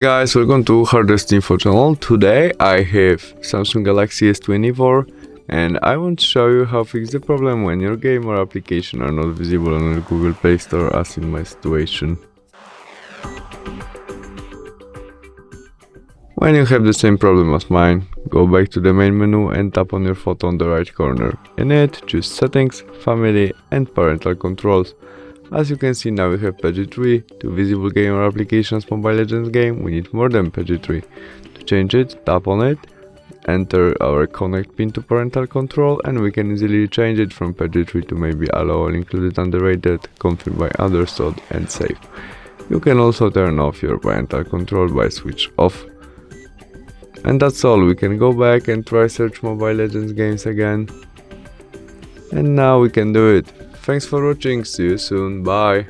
Guys, welcome to HardReset.Info channel. Today I have Samsung Galaxy S24 and I want to show you how to fix the problem when your game or application are not visible on the Google Play Store, as in my situation. When you have the same problem as mine, go back to the main menu and tap on your photo on the right corner. In it, choose Settings, Family and Parental Controls. As you can see, now we have page 3. To visible game or applications Mobile Legends game, we need more than page 3. To change it, tap on it, enter our connect pin to parental control, and we can easily change it from page 3 to maybe allow all included underrated, confirm by others, and save. You can also turn off your parental control by switch off. And that's all. We can go back and try search Mobile Legends games again. And now we can do it. Thanks for watching, see you soon, bye!